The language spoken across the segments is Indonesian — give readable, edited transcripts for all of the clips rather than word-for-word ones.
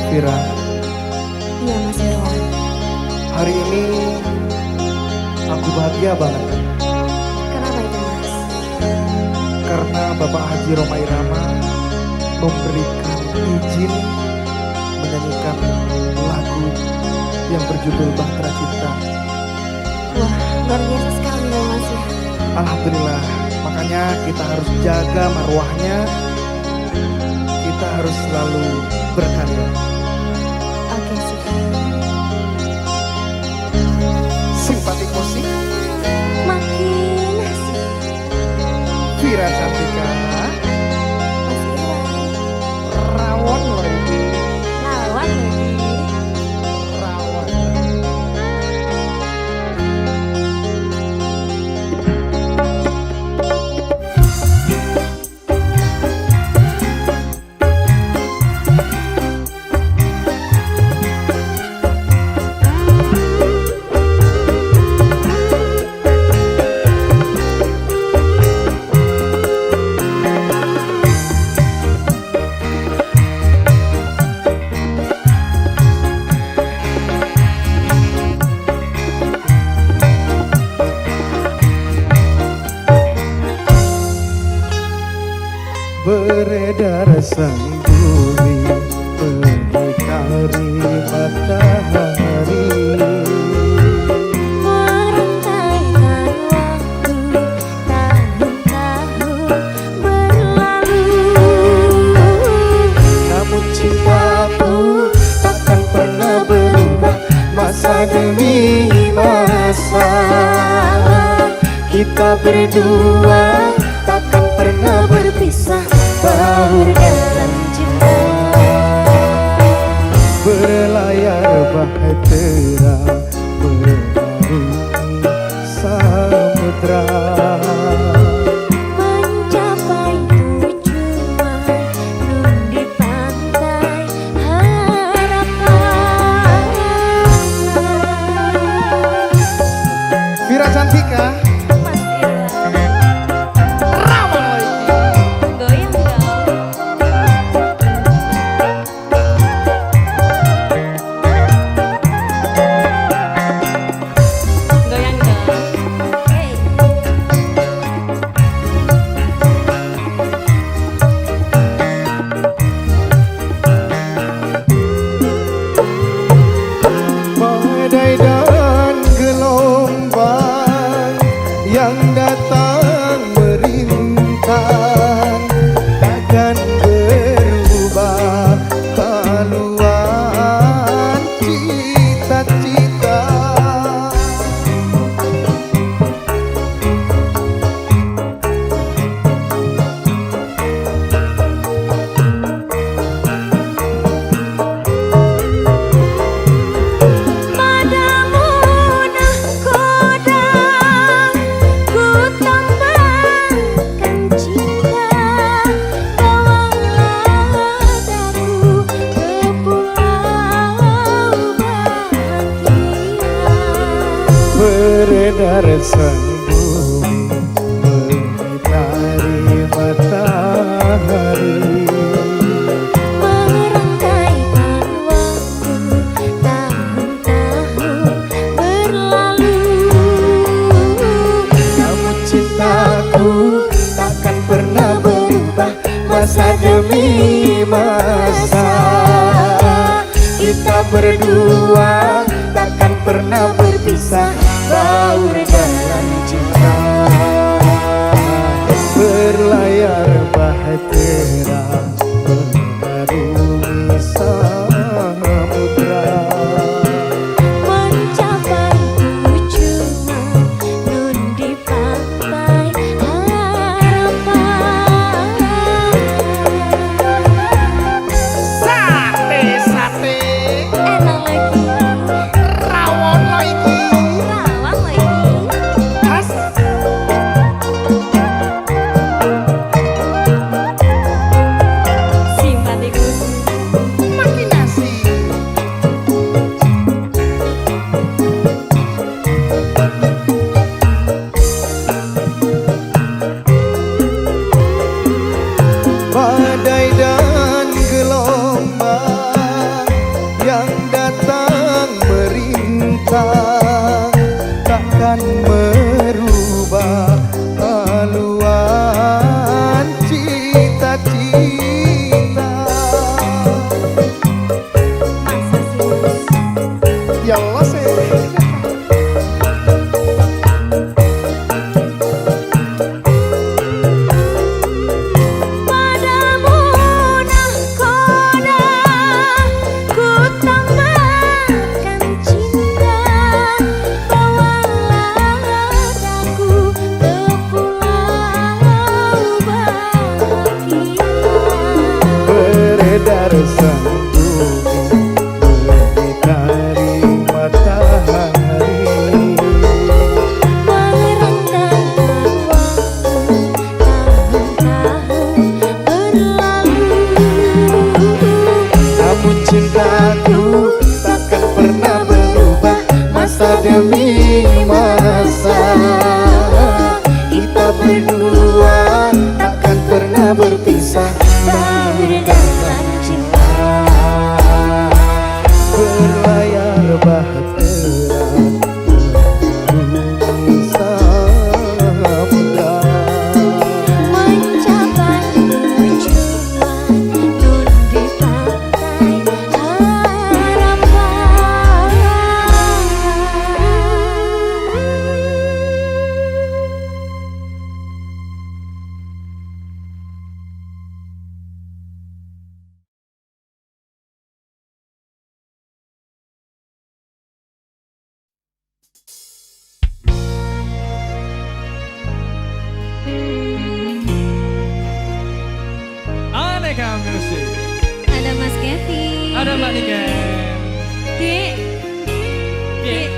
Vira, Iya Mas Irwan. hari ini aku bahagia banget Kenapa itu Mas? karena Bapak Haji Rhoma Irama memberikan izin menyanyikan lagu yang berjudul Bahtera Cinta. Wah luar biasa sekali ya Mas ya. Alhamdulillah, makanya kita harus jaga marwahnya, kita harus selalu berkarya. Oke sih. Simpatik musik, Makin asik. Vira Cantika, Mas Irwan. rawon lagi, Lawan lagi. rawon. Beredar sang bumi mengitari matahari, Merentaikan waktu tahun-tahun berlalu. namun cintaku takkan pernah berubah masa demi masa. Kita berdua takkan pernah berpisah, baur dalam cinta. Berlayar bahtera mengarungi samudra, Mencapai tujuan nun di pantai harapan. Vira Cantika, Mas Irwan. rawon lagi. Goyang dong. Goyang dong. Hey. Badai dan gelombang yang datang merintang takkan berubah haluan cita-cita. Padamu nahkoda ku tambahkan cinta, bawalah daku ke pulau bahagia. Beredar sang bumi mengitari matahari, Merangkaikan waktu tahun-tahun berlalu. namun cintaku takkan pernah berubah masa demi masa. Kita berdua takkan pernah berpisah, baur dalam cinta. Berlayar bahtera mengarungi samudra, Mencapai tujuan nun di pantai harapan. sate Enak lagi. rawon lagi. Rawang lagi. Dadah Mbak Niken. Dik. Dik.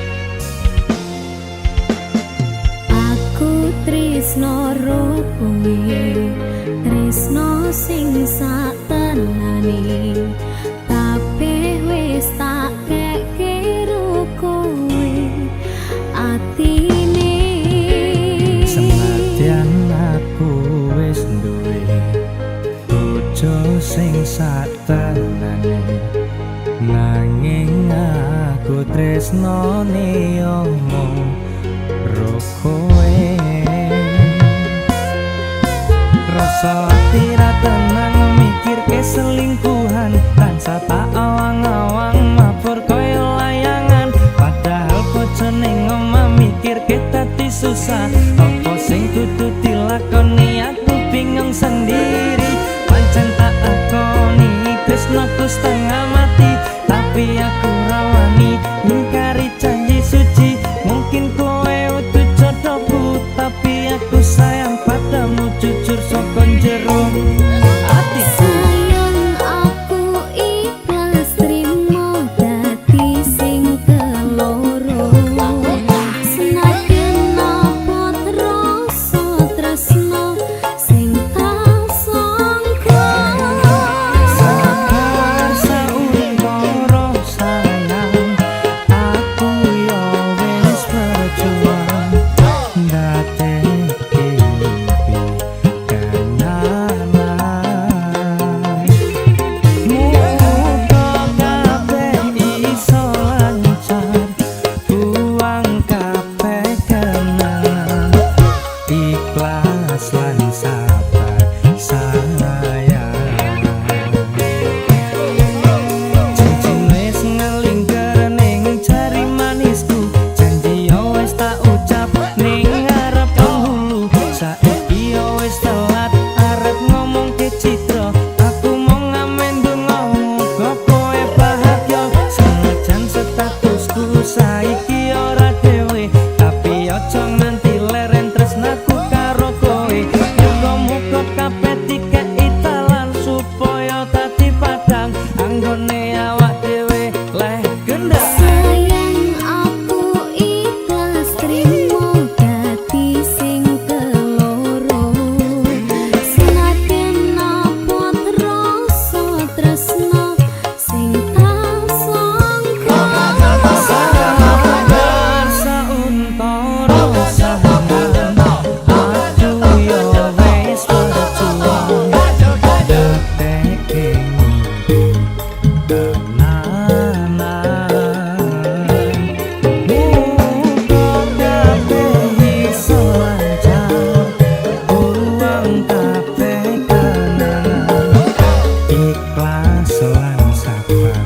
Aku tresno rukuwi, tresno sing sak tenane, kabeh wis tak kekiro kowe atine. Senadyan aku wis duwe bojo sing sak tenane, nanging aku tresnane omong ro kowe. Rasa ati ra tenang mikir keselingkuhan, tansah tak awang-awang mabur koyo layangan. Padahal bojone ngomong mikir kita susah, apa sing kudu dilakoni aku bingung sendiri. Pancen tak akoni tresnoku setengah mati, tapi aku rawani ngingkari janji suci. Mungkin kowe utuh jodohku, tapi aku sayang padamu jujur saka jero ati. Sayang aku ikhlas trimo dadi sing keloro, senajan apa rasa tresno sing tak sangka. Sabar sauntara sayang, aku yo wis berjuang ndadekake kenangan. Muga kabeh iso lancar, buang kabeh kenangan, ikhlas lan sabar sayang. Cincin wis ngelingker ning jari manisku, janji yo wis tak ucap ning ngarep penghulu. Saiki yo wis telat arep ngomong ke Citra, aku mau ngamen donga muga kowe bahagia. Senajan statusku saiki ora dhewe, tapi aja nganti leren tresnaku karo kowe. Muga-muga kabeh dikeki talan supaya dadi padang anggone awak dhewe leh gendang. Sayang aku ikhlas trimo dadi sing keloro, senajan apa rasa tresno sing tak sangka. Sabar sauntara sayang, aku yo wis berjuang ndadekake tenanan. Muga kabeh iso lancar, buang kabeh kenangan, ikhlas lan sabar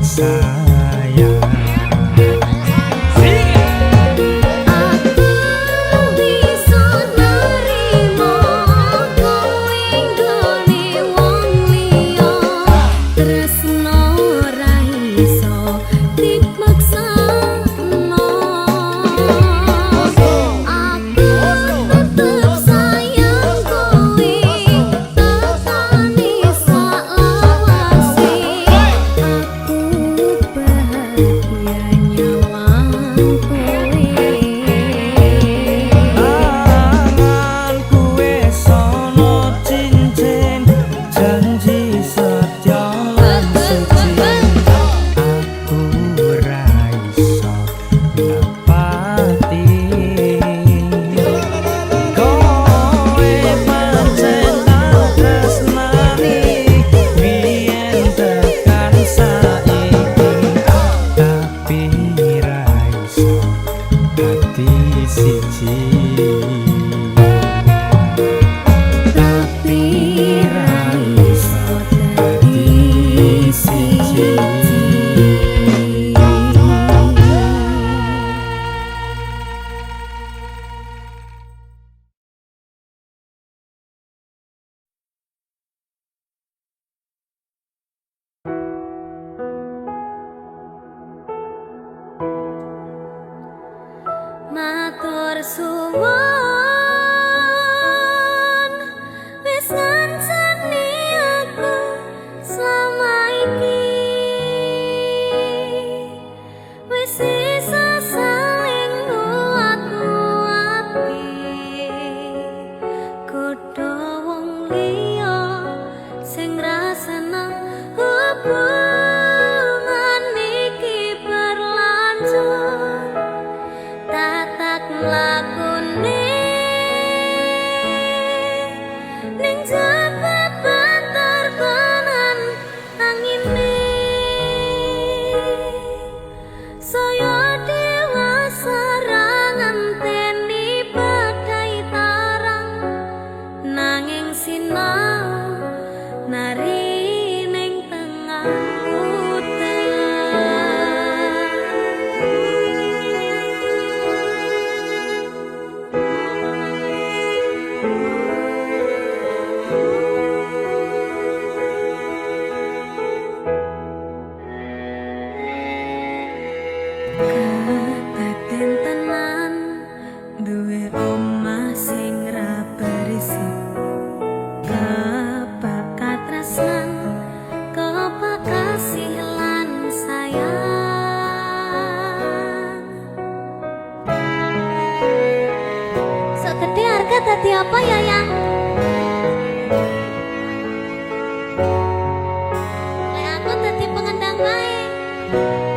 sayang. Aku bisa nerimo kowe nggone wong liya, tresno ora iso dipaksano. Aku tetep sayang kowe, tekani salawase. Aku bahagia nyawang kowe. Tanganku wis ana cincin, janji setia lan suci. Aku ora iso nepati. Kowe pancen tak tresnani, biyen tekan saiki, tapi ra iso dadi siji. Tapi ra iso dadi siji. Matur suwun wis ngancani aku selama iki. sisik kepakat tresnan kepak kasih lan sayang. Sok gede harga tadi apa ya yang? Lek aku tadi pengendang wae. Aku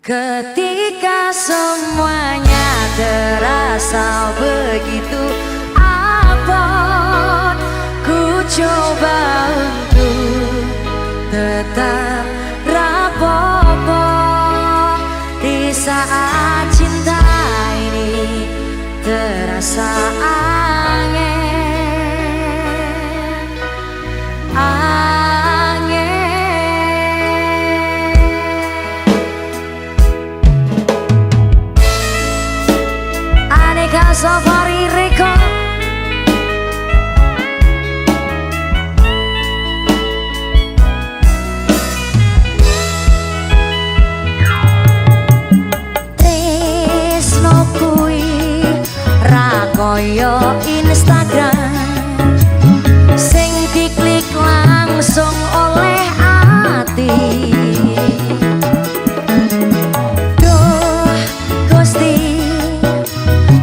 Ketika semuanya terasa begitu abot, ku coba untuk tetap rapopo. Di saat cinta ini terasa Aneka Safari Record. Tresno kui ra koyo Instagram sing diklik langsung oleh ati. Duh Gusti,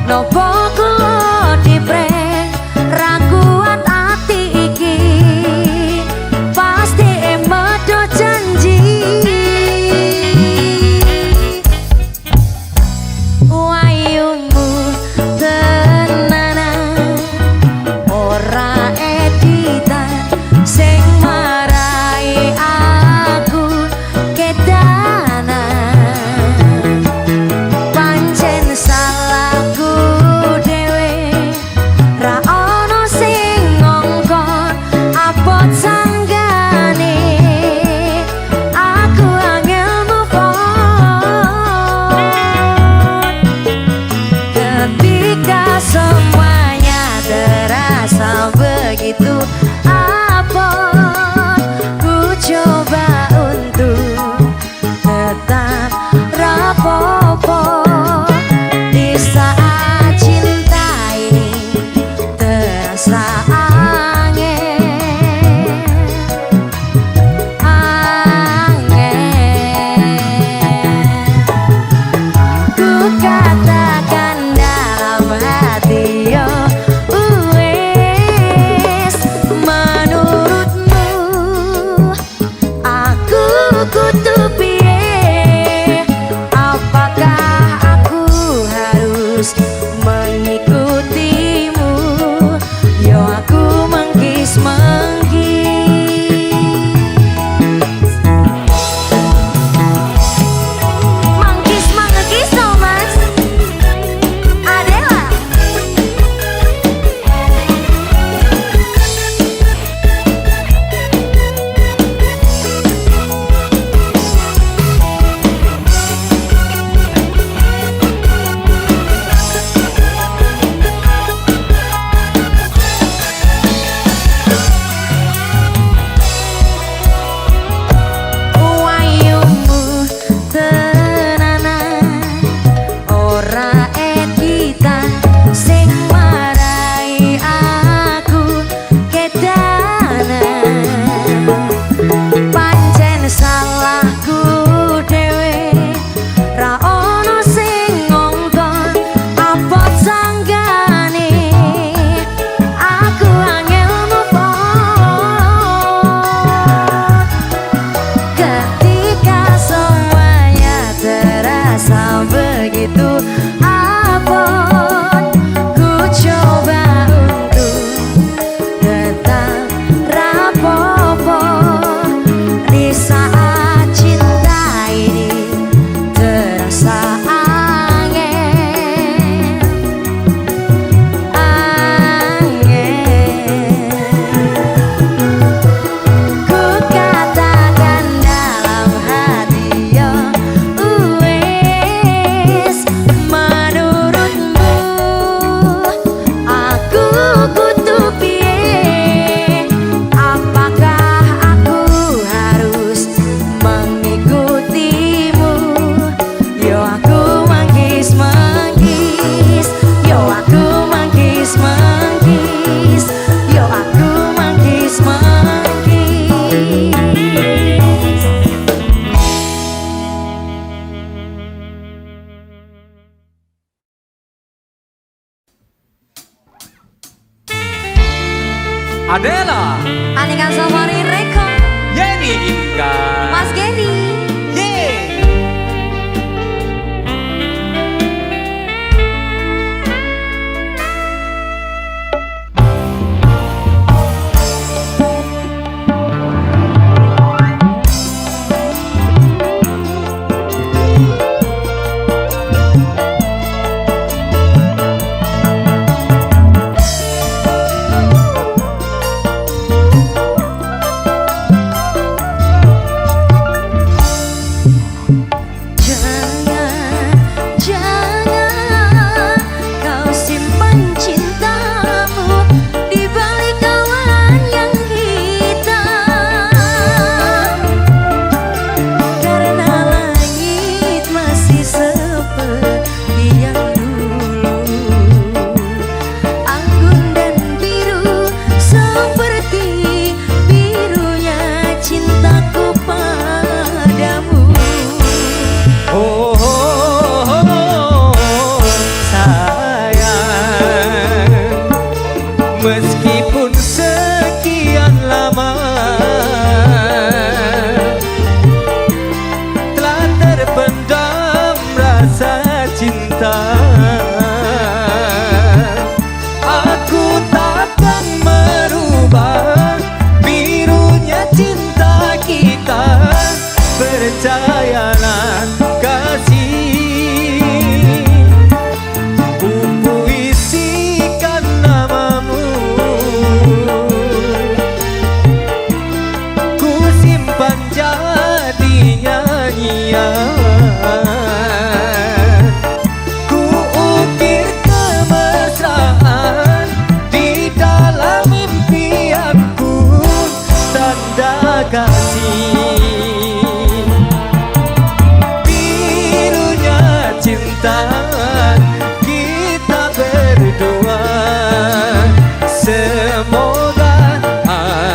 nopo kula dipren ra kuat ati iki, pasti medho janji. Wayumu tenanan ora editan sing marai aku kedanan. Pancen salahku dhewe, ra ono sing ngongkon abot sanggane. Aku angel move on. Ketika semuanya terasa begitu abot, ku coba untuk tetap rapopo. Di saat cinta ini terasa ku katakan dalam hati, yo wes menurutmu aku kudu piye? Apakah aku harus mengikutimu? Yo aku menggis-menggis. Manggis-manggis no mas Adela. Wayumu tenanan ora editan sing marai aku kedanan. Pancen salahku dhewe, ra ono sing ngongkon abot sanggane. Aku angel move on. Ketika semuanya terasa begitu abot, ku coba untuk tetap rapopo. Di saat cinta ini terasa ku katakan dalam hati, yo wes menurutmu aku kudu piye? Apakah aku harus mengikutimu? Yo aku manggis-manggis, yo aku manggis-manggis, yo aku manggis-manggis. Adela, Aneka Safari Record. Yeni Ika, Mas Geri. Ye.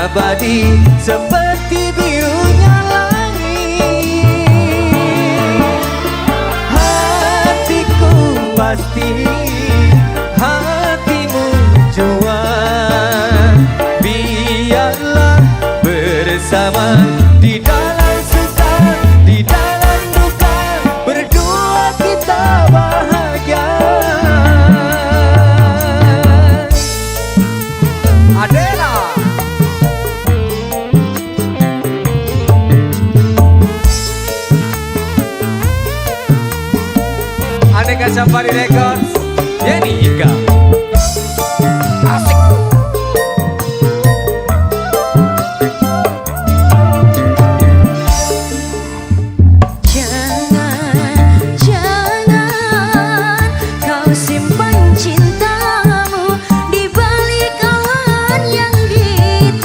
abadi seperti birunya langit. Hatiku pasti, hatimu jua. Biarlah bersama di dalam suka, di dalam duka, berdua kita bahagia. Adela. Aneka Safari Records, Yeni Ika. Asik. Jangan kau simpan cintamu di balik awan yang hitam,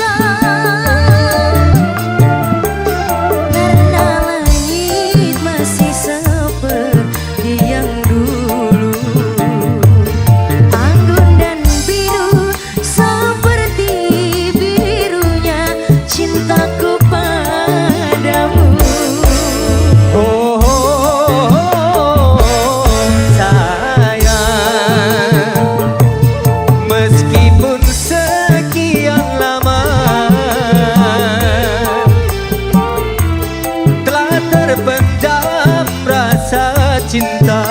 karena langit masih seperti yang dulu. Anggun dan biru seperti birunya cintaku padamu. Meskipun sekian lama telah terpendam rasa cinta,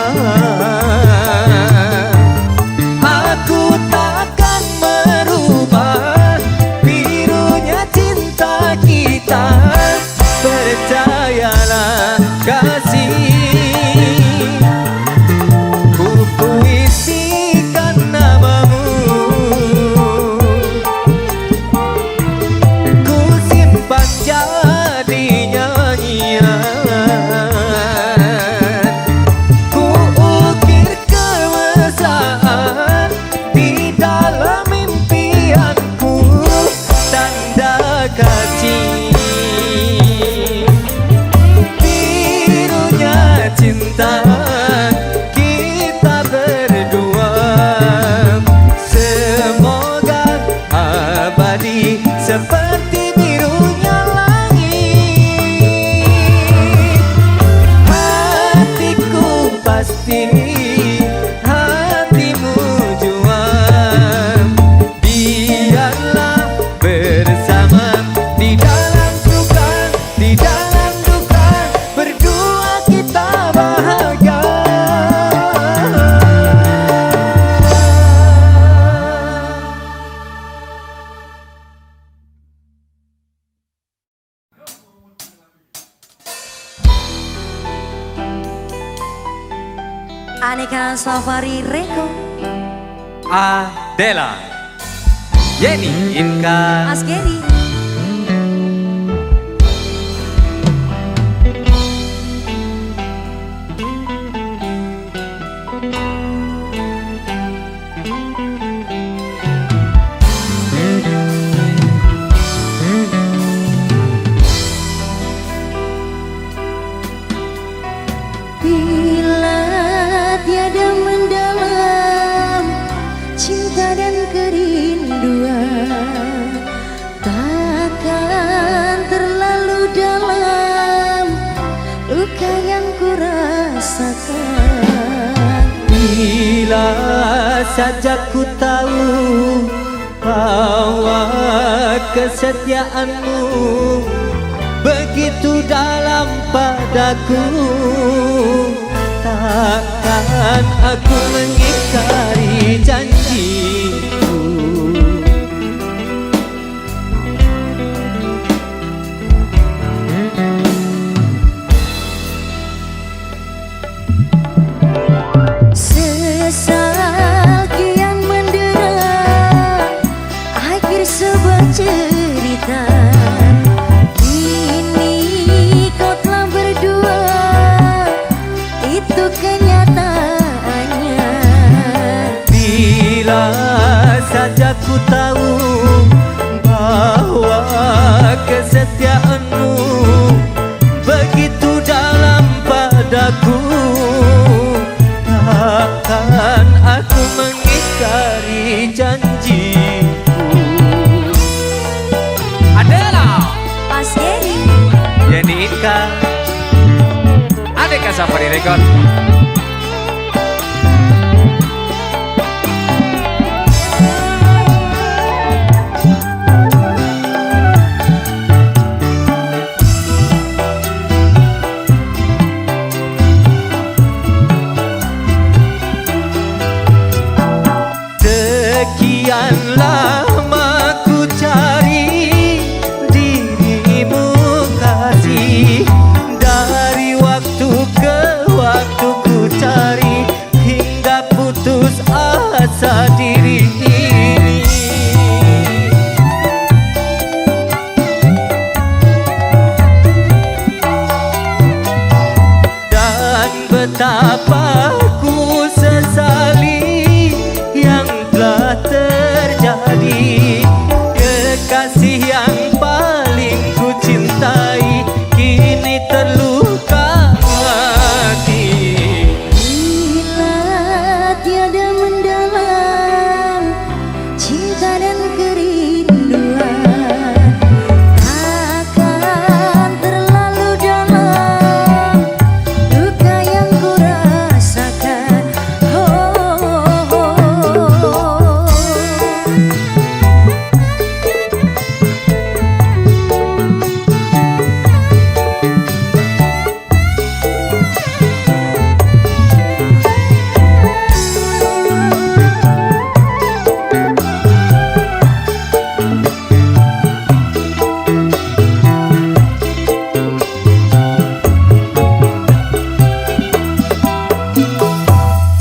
aku takkan merubah birunya cinta kita. Percayalah kasih, ku puisikan namamu, ku simpan jadi nyanyian, ku ukir kemesraan di dalam impianku, tanda kasih. Birunya cinta kita berdua, semoga abadi seperti birunya langit. Hatiku pasti, hatimu jua. Biarlah bersama di dalam suka, di dalam duka, berdua kita bahagia. Aneka Safari Record, Adela, Yeni Inka. Mas Geri. Bila tiada mendalam cinta dan kerinduan, takkan terlalu dalam luka yang kurasakan. Bila saja ku tahu bahwa kesetiaanmu begitu dalam padaku, takkan aku mengingkari janjiku. Sesal kian mendera akhir sebuah cerita. Kini kau telah berdua, itu kenyataannya. Bila saja ku tahu bahwa kesetiaanmu begitu dalam padaku, takkan aku mengingkari janjiku. Karya Safari Record. Sekian lama ku cari dirimu kasih, dari waktu ke waktu ku cari hingga putus asa diri ini. Dan betapa ku sesali yang telah terjadi, kekasih yang paling ku cintai kini terluka hati. Bila tiada mendalam cinta dan kerinduan, akan terlalu dalam luka yang ku rasakan.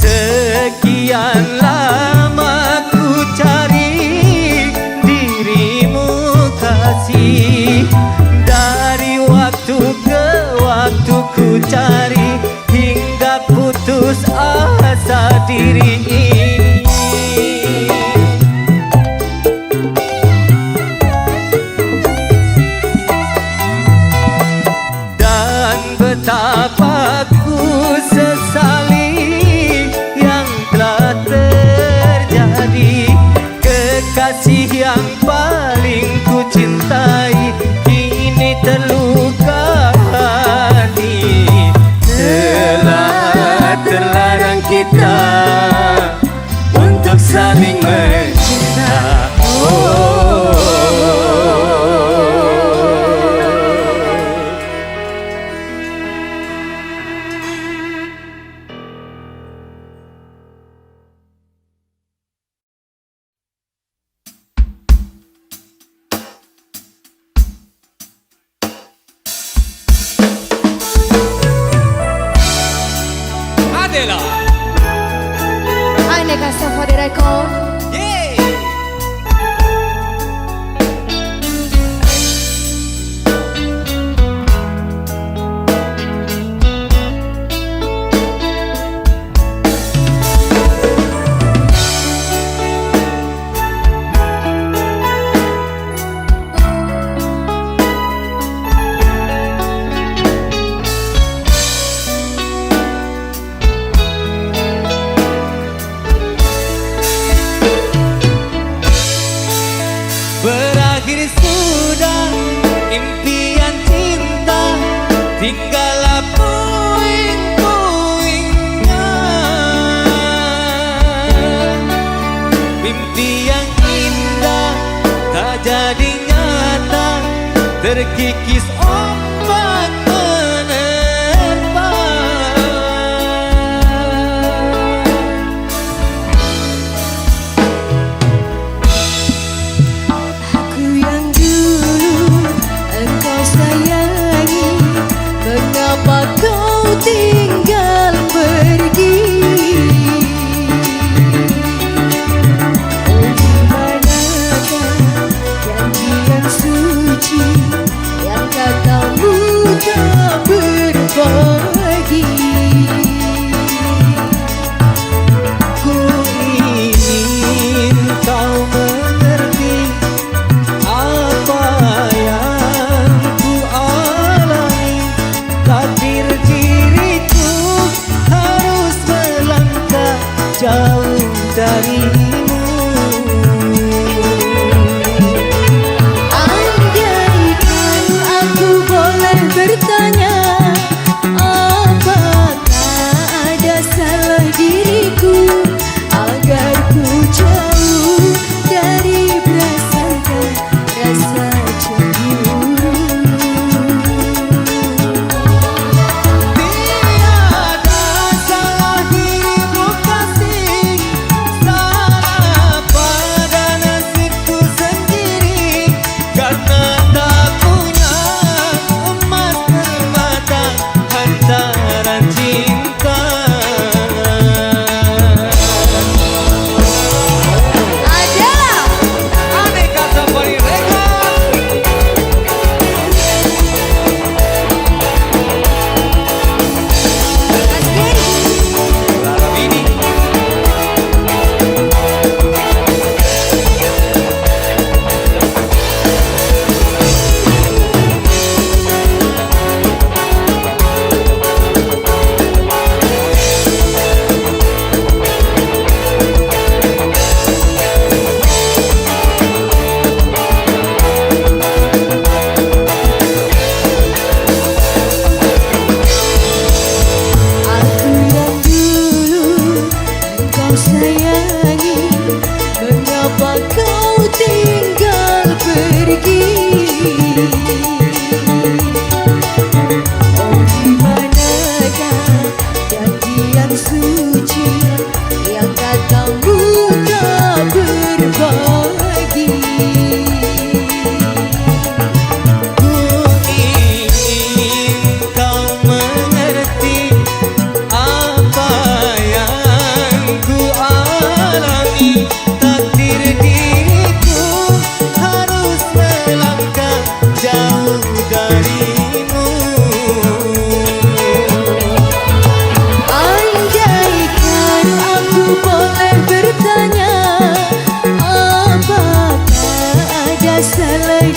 Sekian lama ku cari dirimu kasih, dari waktu ke waktu ku cari hingga putus asa diri ini. Dan betapa ku sesali yang telah terjadi, kekasih yang paling ku cintai kini terluka hati. Telah terlarang kita untuk saling mencinta. Adela. Aneka Safari Record. Berakhir sudah impian cinta, tinggallah puing-puingnya. Mimpi yang indah tak jadi nyata, terkikis ombak menerpa. Aku yang dulu engkau sayangi, mengapa kau tinggal pergi? Oh, di manakah janji yang suci yang katamu tak berbagi? Ku ingin kau mengerti apa yang ku alami. Takdir diriku harus melangkah jauh darimu. Andaikan aku boleh bertanya,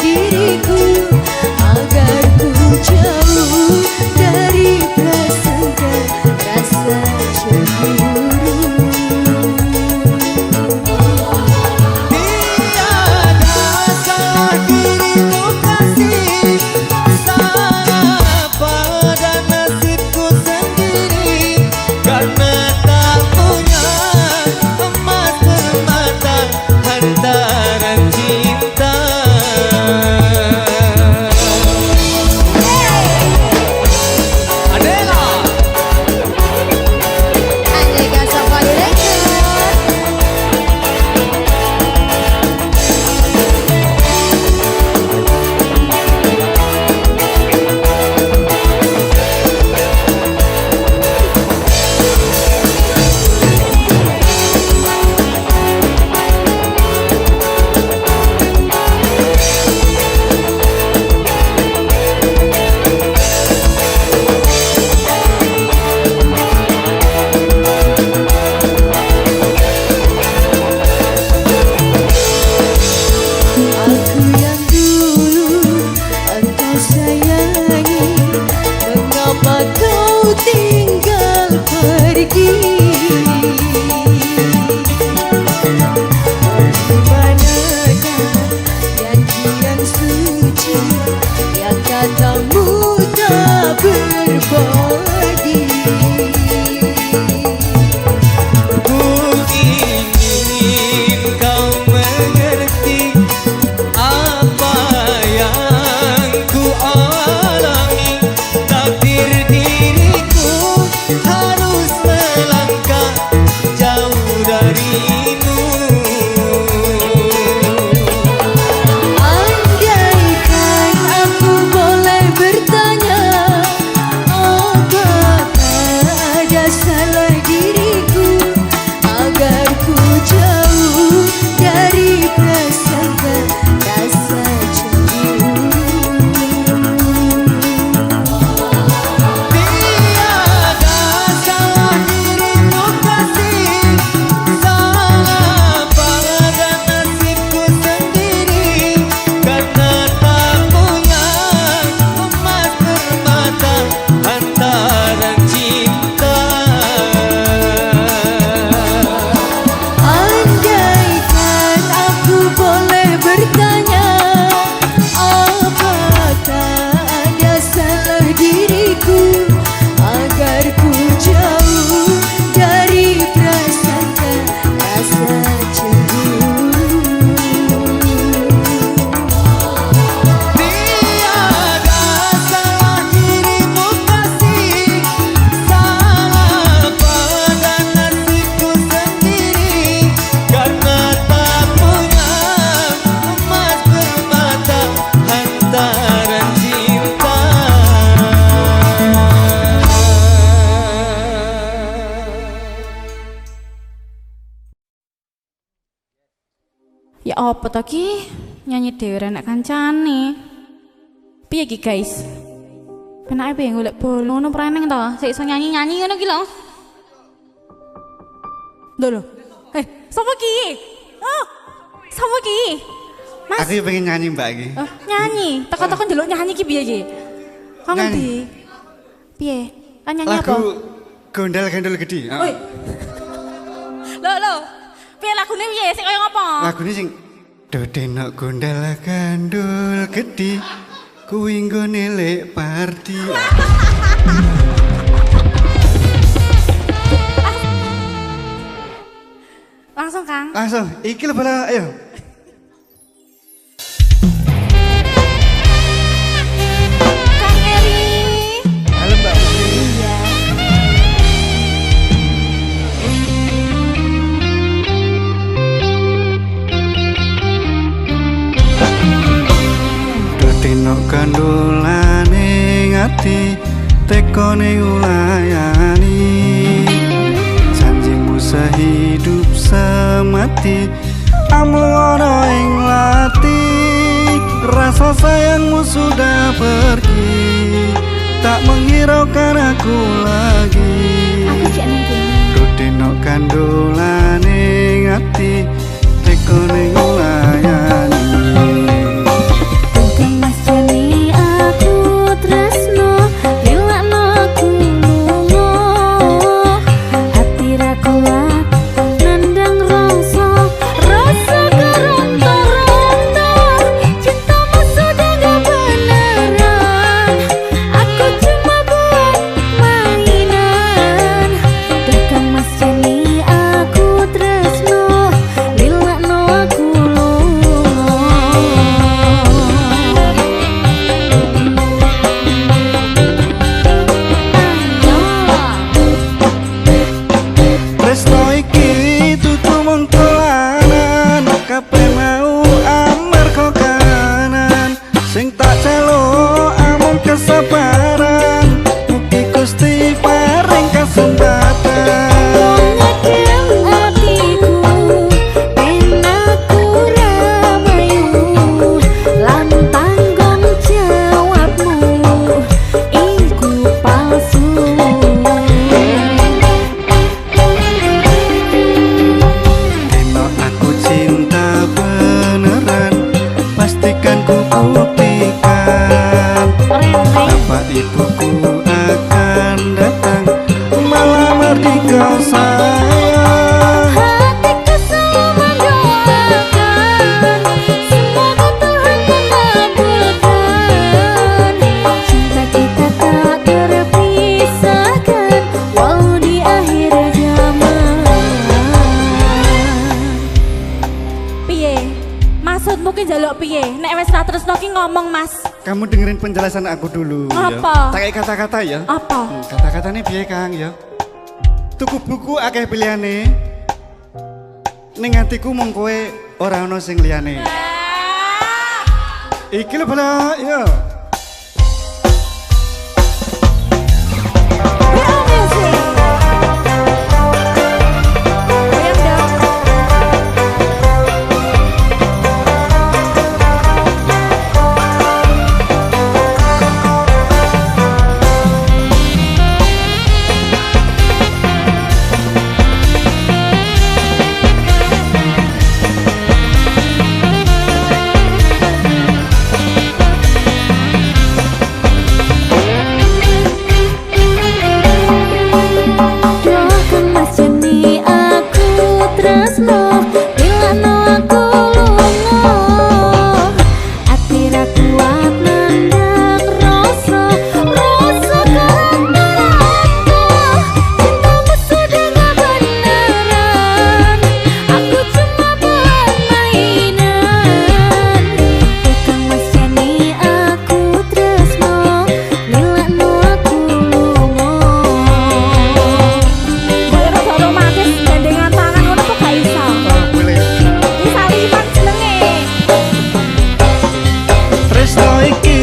diriku agar ku jauh dari prasangka rasa cemburu. Ya apa to ki? Nyanyi dhewe ra nek kancane. Piye ki guys? Penake piye golek bol ngono preneng to? Sik iso nyanyi-nyanyi ngono ki lho. Lho. Sapa ki? Oh. Sapa ki? Mas. Aku pengen nyanyi Mbak iki. Oh, nyanyi. Teko-teko ndelok nyanyi ki piye ki? Kok ngendi? Piye? Kan nyanyi apa? Lagu Gondal-Gandul Gedhi. Oi. Lho. Piye lagune piye? Sik kaya ngopo? Lagune sing Dodenok Gondal-Gandul Gedhi kuwi nggone lek party. Langsung Kang. Langsung, iki lho bala, ayo. Kang Eri. Halo Mbak. Iya. Dodenok gandulane ngati tekone ulayani. Janjimu sehidup semati amlono ing lati. Rasa sayangmu sudah pergi, tak menghiraukan aku lagi. Aku jek nang kene. Dodenok gandulane ngati tekone ulayani. pastikan ku buktikan bapak ibuku akan datang melamar di kau sayang. Hatiku selalu mendoakan semoga Tuhan mengabulkan cinta kita tak terpisahkan walau di akhir zaman. Piye? Maksudmu ki njaluk piye? Nek wis ra tresno ki ngomong, Mas. Kamu dengerin penjelasan aku dulu. Apa? Tak kayak kata-kata ya. Apa? Kata-katanya piye Kang ya? Tuku buku akeh pilihane. Ning atiku mung kowe ora ono sing liyane. Iki lho bala ya. Doakan Mas Jani aku tresno bilano aku lunga ati ra kuat nandang rasa karena cintamu sudah gak beneran aku cuma buat mainan. Doakan Mas Jani aku tresno bilano aku lunga. Boleh rada romantis gandengan tangan ngono kok gak iso. Oh, boleh. Iki saliman jenenge. Tresno iki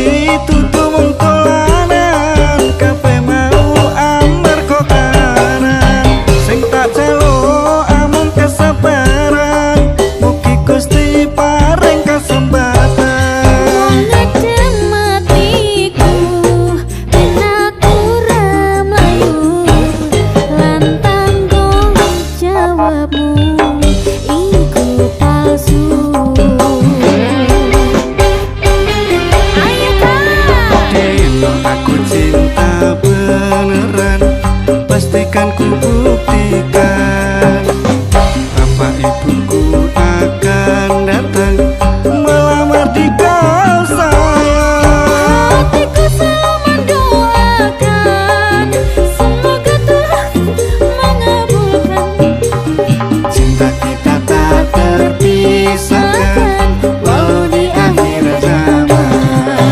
dudu mung dolanan, kabeh mau amarga kanan. Sing tak celuk amung kesabaran, mugi Gusti paring kesempatan. Ngedem matiku ben aku ra mlayu lan tanggung jawabmu iku palsu. Ayo Kak, Deno aku cinta beneran, pastikan ku buktikan bapak ibuku akan datang melamar di kau sayang. hatiku selalu mendoakan semoga Tuhan mengabulkan Cinta kita tak terpisahkan walau di akhir zaman.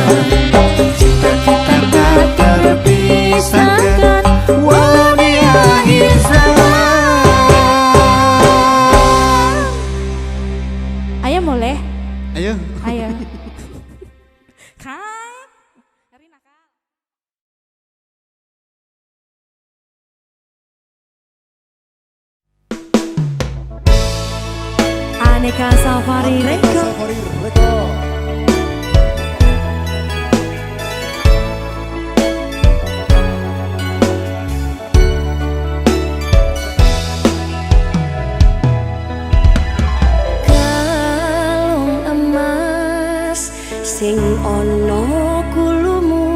Cinta kita tak terpisahkan walau di akhir zaman. Ayo mulai. Ayo. Ayo. Kang. Rina Kang. Aneka Safari Record. Kalung emas sing ono kulumu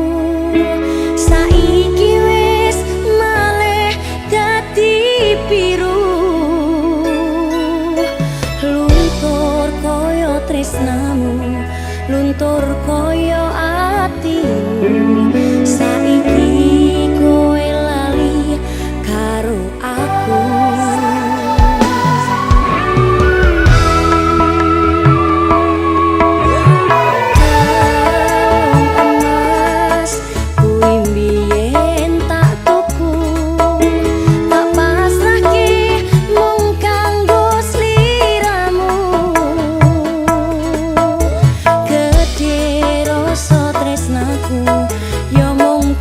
saiki wis malih dadi biru. Luntur koyo tresnamu, luntur koyo atimu. Saiki kowe lali karo aku. Kalung emas kuwi mbiyen tak tuku, tak pasrahke mung kanggo sliramu. Gedhe rasa tresnaku yo mung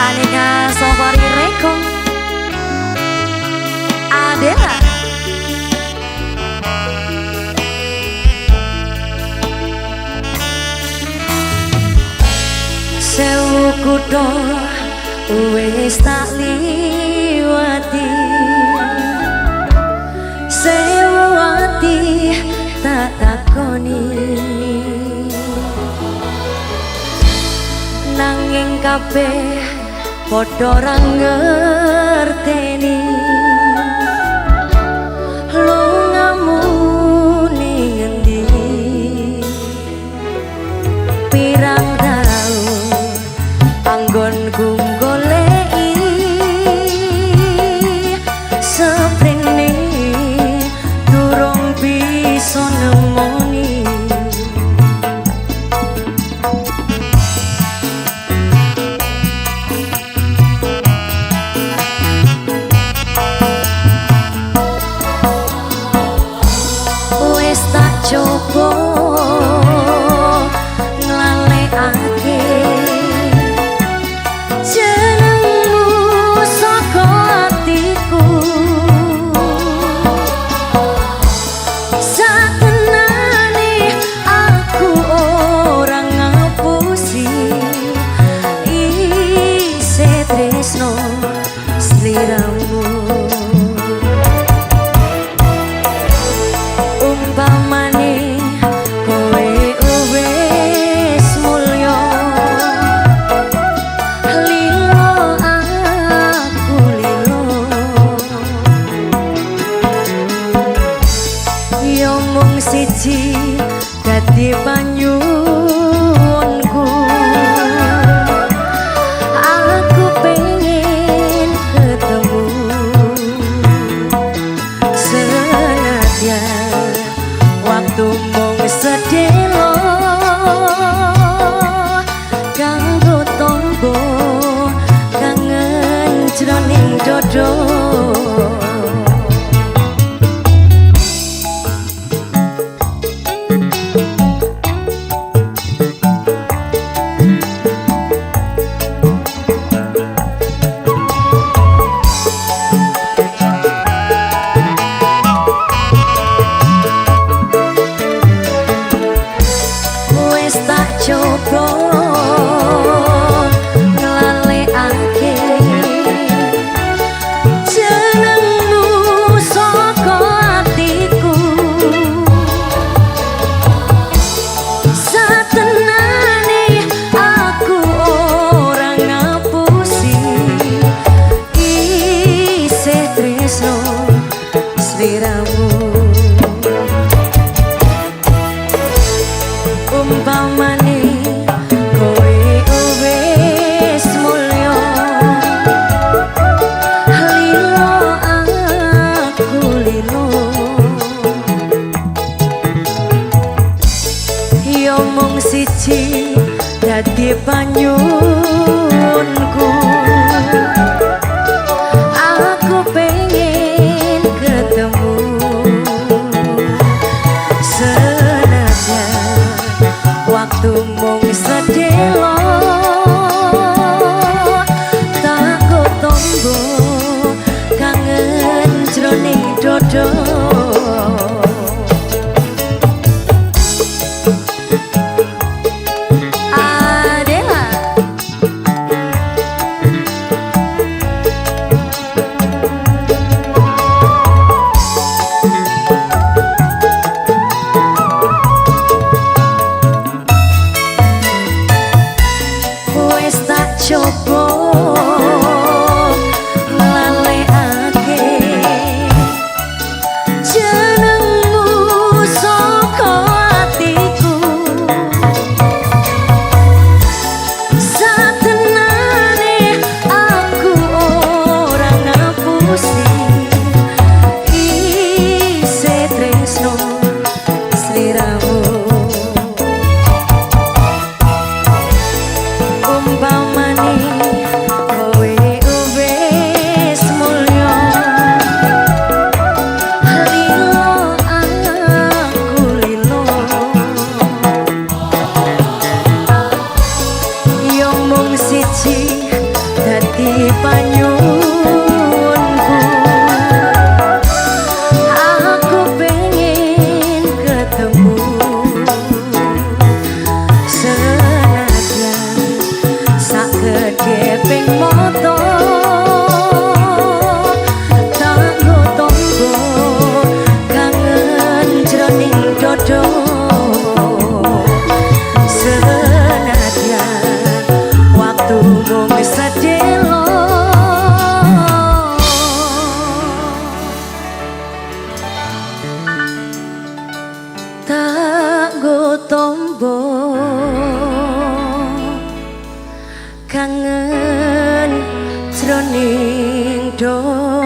Aneka Safari Rekom Adela Sewu kutho wis tak liwati sewu ati tak takoni nanging kabeh padha ra ngerteni lungamu ning endi pirang taun anggonku goleki seprene durung bisa nemoni wis tak coba nglalekake jenengmu saka atiku satenane aku ora ngapusi isih tresno sliramu umpamane kowe wis mulya lilo aku lilo yo mung siji dadi panyuwunku aku pengen ketemu senadyan waktu mung sedelo kanggo tombo kangen jroning dodo wis tak coba nglalekake jenengmu saka atiku satenane aku ora ngapusi isih tresno sliramu umpamane kowe wis mulya lilo aku lilo yo mung siji dadi panyuwunku aku pengen ketemu senadyan waktu mung sedelo tak tombo kangen jroning dodo Adela wis tak coba nglalekake jenengmu saka atiku satenane aku ora ngapusi isih tresno sliramu umpamane kangen jroning do